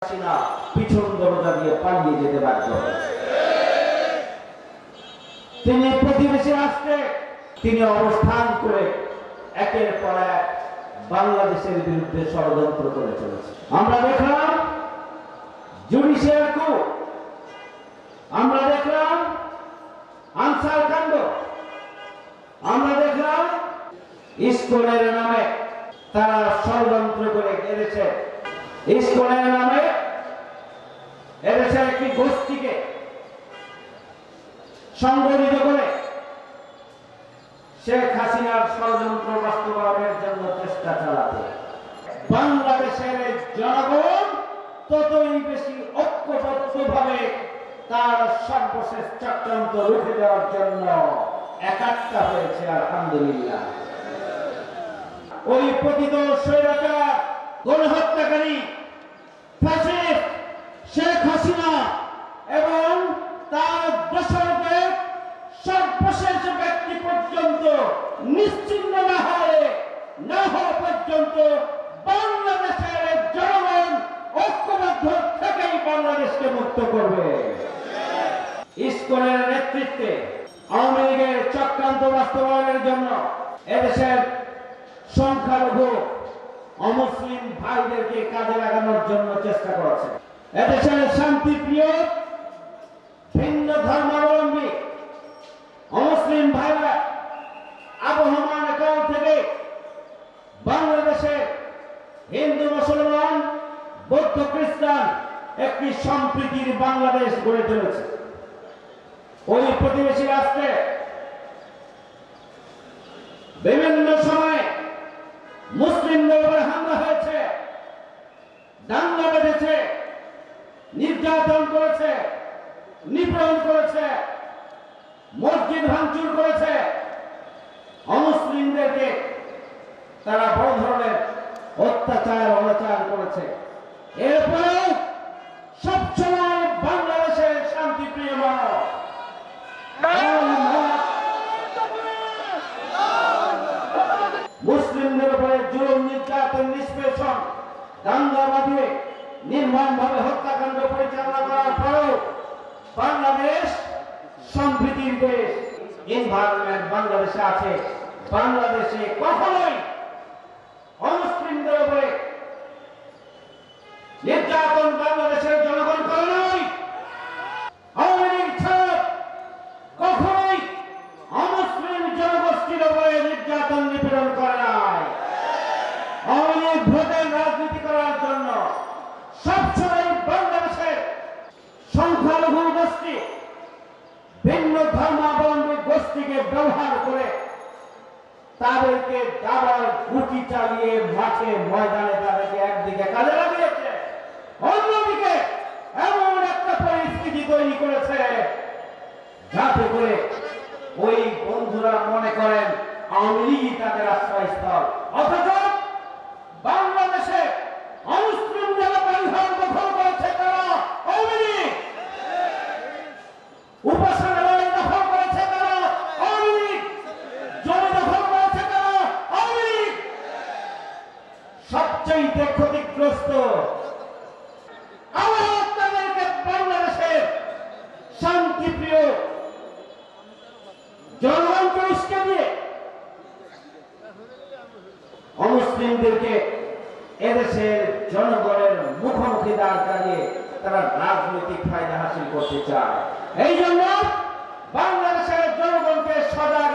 হাসিনা পিছন দরজা দিয়ে পালিয়ে যেতে বাধ্য হয়েছে। তিনি প্রতিবেশী রাষ্ট্রে তিনি অবস্থান করে একের পর এক বাংলাদেশের বিরুদ্ধে ষড়যন্ত্র করে চলেছে। আমরা দেখলাম জুডিশিয়াল কু, আমরা দেখলাম আনসার কাণ্ড, আমরা দেখলাম ইসকনের নামে তারা ষড়যন্ত্র করে গেছে। ইসকনের নামে এদেশের একটি গোষ্ঠীকে সংগঠিত করে শেখ হাসিনার ষড়যন্ত্র বাস্তবায়নের জন্য চেষ্টা চালাতে বাংলাদেশের জনগণ ততই বেশি ঐক্যবদ্ধভাবে তার সর্বশেষ চক্রান্ত রুখে দেওয়ার জন্য একাত্তা হয়েছে। আলহামদুলিল্লাহ। ওই পতিত স্বৈরাচার গণহত্যাকারী ফ্যাসিস্ট শেখ হাসিনা এবং তার দোসরদের সর্বশেষ ব্যক্তি পর্যন্ত নিশ্চিহ্ন না হওয়া পর্যন্ত বাংলাদেশের জনগণ ঐক্যবদ্ধ থেকেই বাংলাদেশকে মুক্ত করবে। ইসকনের নেতৃত্বে আওয়ামী লীগের চক্রান্ত বাস্তবায়নের জন্য এদেশের সংখ্যালঘু অমুসলিম ভাইদেরকে কাজে লাগানোর জন্য চেষ্টা করেছে। এদেশের শান্তিপ্রিয় ভিন্ন ধর্মাবলম্বী অমুসলিম ভাইরা আবহমান কাল থেকে বাংলাদেশে হিন্দু মুসলমান বৌদ্ধ খ্রিস্টান একটি সম্প্রীতির বাংলাদেশ গড়ে তুলেছে। ওই প্রতিবেশী রাষ্ট্রে বিভিন্ন সময়ে মুসলিমদের উপর হামলা হয়েছে, দাঙ্গা বেঁধেছে, নির্যাতন করেছে, নিপীড়ন করেছে, মসজিদ ভাঙচুর করেছে, অমুসলিমদেরকে তারা বড় ধরনের অত্যাচার অনাচার করেছে। এরপরেও সবসময় বাংলাদেশের শান্তিপ্রিয় মানুষ মুসলিমদের উপরে জুলুম নির্যাতন নিষ্পেষণ দাঙ্গা বাঁধিয়ে নির্মমভাবে হত্যাকাণ্ড পরিচালনা করার পরেও বাংলাদেশ সম্প্রীতির দেশ, এনভায়রনমেন্ট বাংলাদেশে আছে। বাংলাদেশে কখনোই অমুসলিমদের উপরে নির্যাতন বাংলাদেশের জনগণ করে নাই। আওয়ামী লীগ ছাড়া কখনোই অমুসলিম জনগোষ্ঠীর উপরে নির্যাতন নিপীড়ন করে নাই। আওয়ামী লীগ ভোটের রাজনীতি করার জন্য সবসময় বাংলাদেশের সংখ্যালঘু গোষ্ঠী ভিন্ন ধর্মাবলম্বী গোষ্ঠীকে ব্যবহার করে তাদেরকে দাবার গুটি চালিয়ে মাঠে ময়দানে তাদেরকে একদিকে কাজে লাগিয়েছে, অন্যদিকে এমন একটা পরিস্থিতি তৈরি করেছে যাতে করে ওই বন্ধুরা মনে করেন আওয়ামী লীগই তাদের আশ্রয়স্থল, অথচ বাংলাদেশে অমুসলিম জনপরিবার দখল করেছে তারা আওয়ামী লীগ, উপাসনালয় দখল করেছে তারা আওয়ামী লীগ, জমি দখল করেছে তারা আওয়ামী লীগ। সবচেয়ে ক্ষতিগ্রস্ত আবার তাদেরকে বাংলাদেশের শান্তিপ্রিয় জনগণকে উস্কে দিয়ে অমুসলিমদেরকে এদেশের জনগণের মুখোমুখি দাঁড় করিয়ে তারা রাজনৈতিক ফায়দা হাসিল করতে চায়। এই জন্য বাংলাদেশের জনগণকে সজাগ